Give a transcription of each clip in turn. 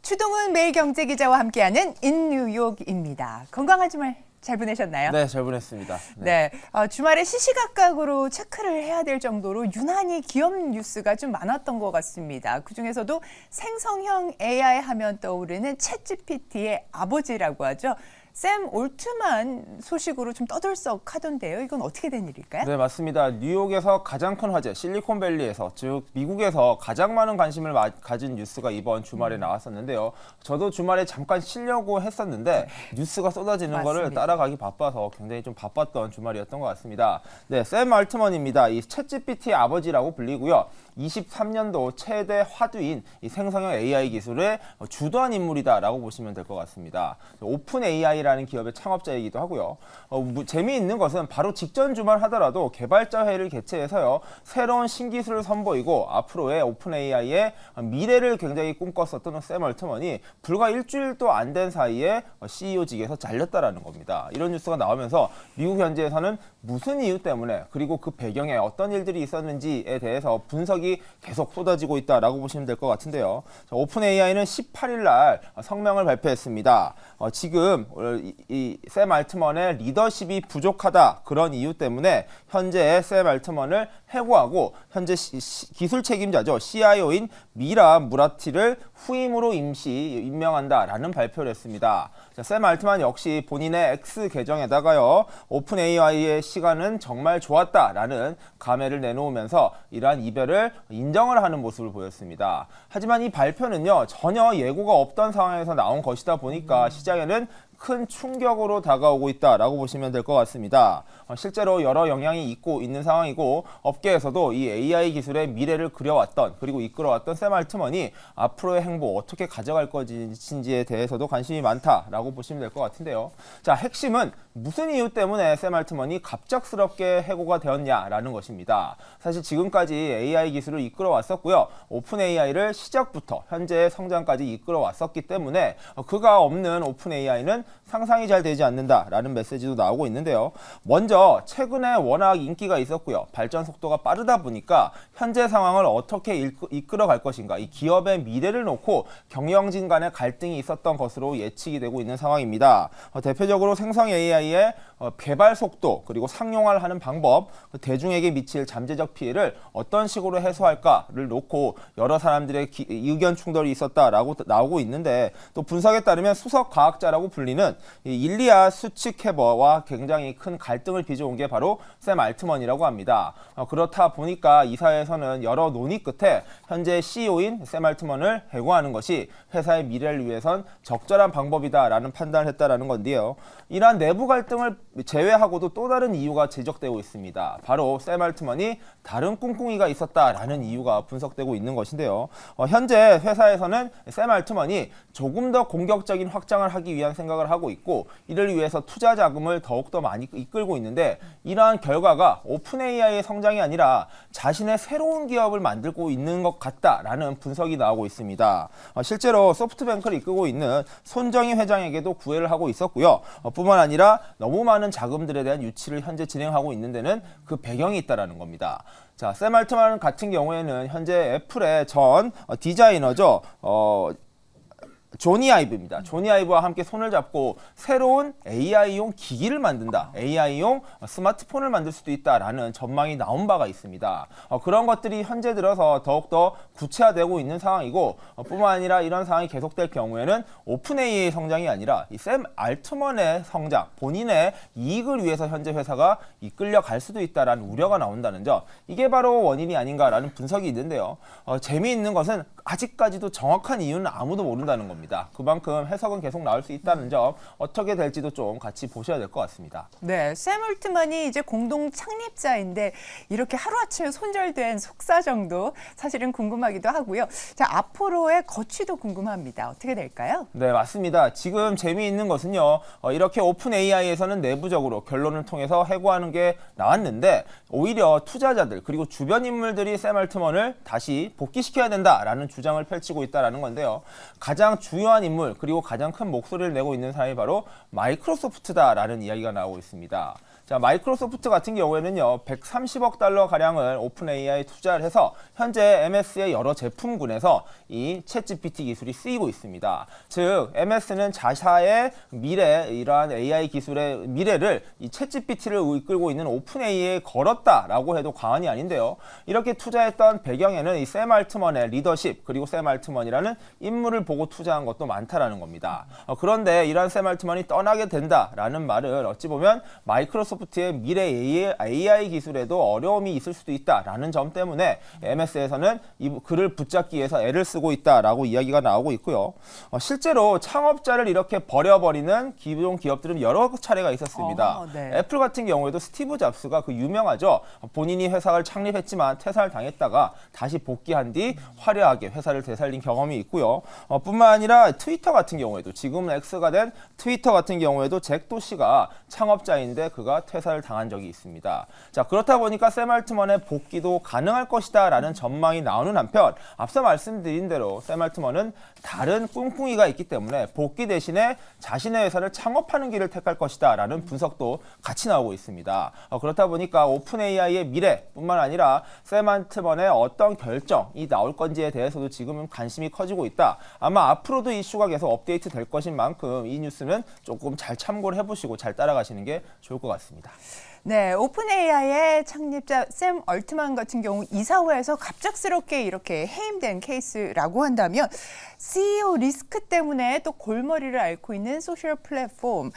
추동훈 매일경제기자와 함께하는 인뉴욕입니다. 건강한 주말 잘 보내셨나요? 네, 잘 보냈습니다. 네, 주말에 시시각각으로 체크를 해야 될 정도로 유난히 귀여운 뉴스가 좀 많았던 것 같습니다. 그중에서도 생성형 AI 하면 떠오르는 챗GPT의 아버지라고 하죠. 샘 올트만 소식으로 좀 떠들썩하던데요. 이건 어떻게 된 일일까요? 네, 맞습니다. 뉴욕에서 가장 큰 화제, 실리콘밸리에서, 즉 미국에서 가장 많은 관심을 가진 뉴스가 이번 주말에 나왔었는데요. 저도 주말에 잠깐 쉬려고 했었는데 뉴스가 쏟아지는 거를 따라가기 바빠서 굉장히 좀 바빴던 주말이었던 것 같습니다. 네, 샘 알트먼입니다. 이 챗GPT 아버지라고 불리고요. 23년도 최대 화두인 이 생성형 AI 기술의 주도한 인물이다라고 보시면 될 것 같습니다. 오픈 AI라는 기업의 창업자이기도 하고요. 재미있는 것은 바로 직전 주말 하더라도 개발자 회의를 개최해서요. 새로운 신기술을 선보이고 앞으로의 오픈 AI의 미래를 굉장히 꿈꿨었던 샘 얼트먼이 불과 일주일도 안 된 사이에 CEO직에서 잘렸다라는 겁니다. 이런 뉴스가 나오면서 미국 현지에서는 무슨 이유 때문에 그리고 그 배경에 어떤 일들이 있었는지에 대해서 분석이 계속 쏟아지고 있다라고 보시면 될 것 같은데요. 오픈 AI는 18일 날 성명을 발표했습니다. 지금 이 샘 알트먼의 리더십이 부족하다 그런 이유 때문에 현재 샘 알트먼을 해고하고 현재 기술 책임자죠. CIO인 미라 무라티를 후임으로 임시 임명한다라는 발표를 했습니다. 샘 알트만 역시 본인의 X 계정에다가요. 오픈 AI의 시간은 정말 좋았다라는 감회를 내놓으면서 이러한 이별을 인정을 하는 모습을 보였습니다. 하지만 이 발표는요. 전혀 예고가 없던 상황에서 나온 것이다 보니까 시장에는 큰 충격으로 다가오고 있다라고 보시면 될 것 같습니다. 실제로 여러 영향이 있고 있는 상황이고 업계에서도 이 AI 기술의 미래를 그려왔던 그리고 이끌어왔던 샘 알트먼이 앞으로의 행보 어떻게 가져갈 것인지에 대해서도 관심이 많다라고 보시면 될 것 같은데요. 자, 핵심은 무슨 이유 때문에 샘 알트먼이 갑작스럽게 해고가 되었냐라는 것입니다. 사실 지금까지 AI 기술을 이끌어왔었고요. 오픈 AI를 시작부터 현재의 성장까지 이끌어왔었기 때문에 그가 없는 오픈 AI는 상상이 잘 되지 않는다라는 메시지도 나오고 있는데요. 먼저 최근에 워낙 인기가 있었고요. 발전 속도가 빠르다 보니까 현재 상황을 어떻게 이끌어갈 것인가. 이 기업의 미래를 놓고 경영진 간의 갈등이 있었던 것으로 예측이 되고 있는 상황입니다. 대표적으로 생성 AI의 개발 속도 그리고 상용화를 하는 방법, 대중에게 미칠 잠재적 피해를 어떤 식으로 해소할까를 놓고 여러 사람들의 의견 충돌이 있었다라고 나오고 있는데 또 분석에 따르면 수석 과학자라고 불리는 일리아 수치케버와 굉장히 큰 갈등을 빚어온 게 바로 샘 알트먼이라고 합니다. 그렇다 보니까 이사회에서는 여러 논의 끝에 현재 CEO인 샘 알트먼을 해고하는 것이 회사의 미래를 위해선 적절한 방법이다라는 판단을 했다라는 건데요. 이러한 내부 갈등을 제외하고도 또 다른 이유가 지적되고 있습니다. 바로 샘 알트먼이 다른 꿍꿍이가 있었다라는 이유가 분석되고 있는 것인데요. 현재 회사에서는 샘 알트먼이 조금 더 공격적인 확장을 하기 위한 생각을 하고 있고 이를 위해서 투자 자금을 더욱더 많이 이끌고 있는데 이러한 결과가 오픈 AI의 성장이 아니라 자신의 새로운 기업을 만들고 있는 것 같다라는 분석이 나오고 있습니다. 실제로 소프트뱅크를 이끌고 있는 손정희 회장에게도 구애를 하고 있었고요. 뿐만 아니라 너무 많은 자금들에 대한 유치를 현재 진행하고 있는 데는 그 배경이 있다라는 겁니다. 자, 샘 알트만 같은 경우에는 현재 애플의 전 디자이너죠. 조니 아이브입니다. 조니 아이브와 함께 손을 잡고 새로운 AI용 기기를 만든다. AI용 스마트폰을 만들 수도 있다라는 전망이 나온 바가 있습니다. 그런 것들이 현재 들어서 더욱더 구체화되고 있는 상황이고 뿐만 아니라 이런 상황이 계속될 경우에는 오픈 AI의 성장이 아니라 이 샘 알트먼의 성장, 본인의 이익을 위해서 현재 회사가 이끌려 갈 수도 있다라는 우려가 나온다는 점. 이게 바로 원인이 아닌가라는 분석이 있는데요. 재미있는 것은 아직까지도 정확한 이유는 아무도 모른다는 겁니다. 그만큼 해석은 계속 나올 수 있다는 점 어떻게 될지도 좀 같이 보셔야 될 것 같습니다. 네, 샘 올트만이 이제 공동 창립자인데 이렇게 하루아침에 손절된 속사정도 사실은 궁금하기도 하고요. 자, 앞으로의 거취도 궁금합니다. 어떻게 될까요? 네, 맞습니다. 지금 재미있는 것은요. 이렇게 오픈 AI에서는 내부적으로 결론을 통해서 해고하는 게 나왔는데 오히려 투자자들 그리고 주변 인물들이 샘 알트먼을 다시 복귀시켜야 된다라는 주장을 펼치고 있다는 건데요. 가장 주요한 인물 그리고 가장 큰 목소리를 내고 있는 사람이 바로 마이크로소프트다라는 이야기가 나오고 있습니다. 자, 마이크로소프트 같은 경우에는요, 130억 달러 가량을 오픈 AI에 투자를 해서 현재 MS의 여러 제품군에서 이 챗GPT 기술이 쓰이고 있습니다. 즉, MS는 자사의 미래, 이러한 AI 기술의 미래를 이 챗GPT를 이끌고 있는 오픈 AI에 걸었다라고 해도 과언이 아닌데요. 이렇게 투자했던 배경에는 이 샘 알트먼의 리더십, 그리고 샘 알트먼이라는 인물을 보고 투자한 것도 많다라는 겁니다. 그런데 이러한 샘 알트먼이 떠나게 된다라는 말을 어찌 보면 마이크로소프트의 미래 AI 기술에도 어려움이 있을 수도 있다라는 점 때문에 MS에서는 이 글을 붙잡기 위해서 애를 쓰고 있다라고 이야기가 나오고 있고요. 실제로 창업자를 이렇게 버려버리는 기존 기업들은 여러 차례가 있었습니다. 네. 애플 같은 경우에도 스티브 잡스가 그 유명하죠. 본인이 회사를 창립했지만 퇴사를 당했다가 다시 복귀한 뒤 화려하게 회사를 되살린 경험이 있고요. 뿐만 아니라 트위터 같은 경우에도 지금은 X가 된 트위터 같은 경우에도 잭 도시가 창업자인데 그가 퇴사를 당한 적이 있습니다. 자, 그렇다 보니까 샘 알트먼의 복귀도 가능할 것이다 라는 전망이 나오는 한편 앞서 말씀드린 대로 샘 알트먼은 다른 꿍꿍이가 있기 때문에 복귀 대신에 자신의 회사를 창업하는 길을 택할 것이다 라는 분석도 같이 나오고 있습니다. 그렇다 보니까 오픈 AI의 미래뿐만 아니라 샘 알트먼의 어떤 결정이 나올 건지에 대해서도 지금은 관심이 커지고 있다. 아마 앞으로도 이슈가 계속 업데이트 될 것인 만큼 이 뉴스는 조금 잘 참고를 해보시고 잘 따라가시는 게 좋을 것 같습니다. 네, 오픈 AI의 창립자 샘 얼트만 같은 경우 이사회에서 갑작스럽게 이렇게 해임된 케이스라고 한다면 CEO 리스크 때문에 또 골머리를 앓고 있는 소셜 플랫폼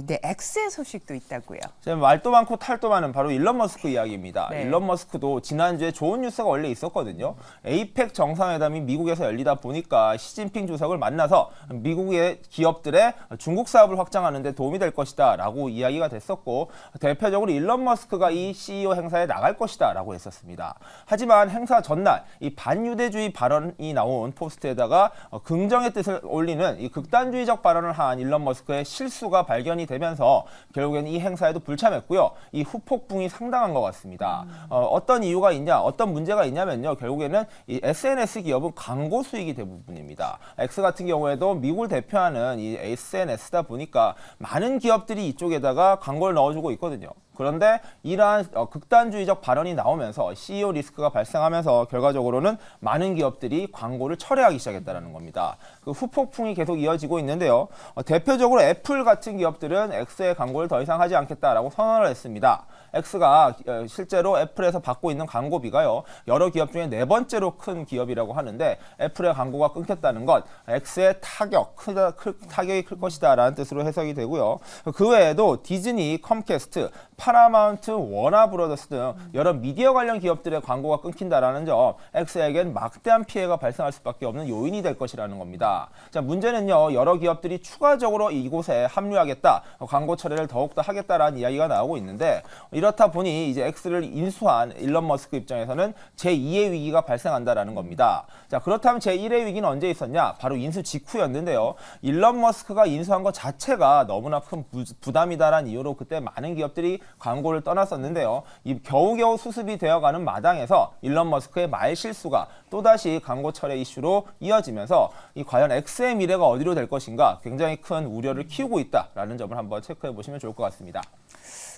네, X의 소식도 있다고요. 말도 많고 탈도 많은 바로 일론 머스크 이야기입니다. 네. 일론 머스크도 지난주에 좋은 뉴스가 원래 있었거든요. 에이펙 정상회담이 미국에서 열리다 보니까 시진핑 주석을 만나서 미국의 기업들의 중국 사업을 확장하는 데 도움이 될 것이다 라고 이야기가 됐었고 대표적으로 일론 머스크가 이 CEO 행사에 나갈 것이다 라고 했었습니다. 하지만 행사 전날 이 반유대주의 발언이 나온 포스트에다가 긍정의 뜻을 올리는 이 극단주의적 발언을 한 일론 머스크의 실수가 발견이 되면서 결국에는 이 행사에도 불참했고요. 이 후폭풍이 상당한 것 같습니다. 어떤 이유가 있냐, 어떤 문제가 있냐면요. 결국에는 이 SNS 기업은 광고 수익이 대부분입니다. X 같은 경우에도 미국을 대표하는 이 SNS다 보니까 많은 기업들이 이쪽에다가 광고를 넣어주고 있거든요. 그런데 이러한 극단주의적 발언이 나오면서 CEO 리스크가 발생하면서 결과적으로는 많은 기업들이 광고를 철회하기 시작했다는 겁니다. 그 후폭풍이 계속 이어지고 있는데요. 대표적으로 애플 같은 기업들은 X의 광고를 더 이상 하지 않겠다라고 선언을 했습니다. X가 실제로 애플에서 받고 있는 광고비가요. 여러 기업 중에 네 번째로 큰 기업이라고 하는데 애플의 광고가 끊겼다는 것 X의 타격이 클 것이다 라는 뜻으로 해석이 되고요. 그 외에도 디즈니, 컴캐스트, 파라마운트, 워너브러더스 등 여러 미디어 관련 기업들의 광고가 끊긴다라는 점 X에겐 막대한 피해가 발생할 수밖에 없는 요인이 될 것이라는 겁니다. 자, 문제는요. 여러 기업들이 추가적으로 이곳에 합류하겠다, 광고 처리를 더욱더 하겠다라는 이야기가 나오고 있는데 이렇다 보니 이제 X를 인수한 일론 머스크 입장에서는 제2의 위기가 발생한다라는 겁니다. 자, 그렇다면 제1의 위기는 언제 있었냐? 바로 인수 직후였는데요. 일론 머스크가 인수한 것 자체가 너무나 큰 부담이다라는 이유로 그때 많은 기업들이 광고를 떠났었는데요. 이 겨우겨우 수습이 되어가는 마당에서 일론 머스크의 말실수가 또다시 광고 철회 이슈로 이어지면서 이 과연 X의 미래가 어디로 될 것인가 굉장히 큰 우려를 키우고 있다라는 점을 한번 체크해 보시면 좋을 것 같습니다.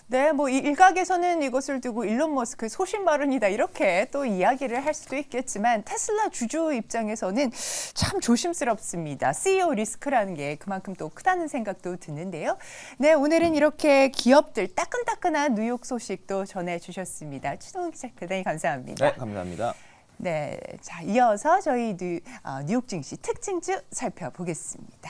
네, 뭐 일각에서는 이것을 두고 일론 머스크 소신 발언이다 이렇게 또 이야기를 할 수도 있겠지만 테슬라 주주 입장에서는 참 조심스럽습니다. CEO 리스크라는 게 그만큼 또 크다는 생각도 드는데요. 네, 오늘은 이렇게 기업들 따끈따끈한 뉴욕 소식도 전해주셨습니다. 추동훈 기자 대단히 감사합니다. 네, 감사합니다. 네, 자 이어서 저희 뉴욕 증시 특징주 살펴보겠습니다.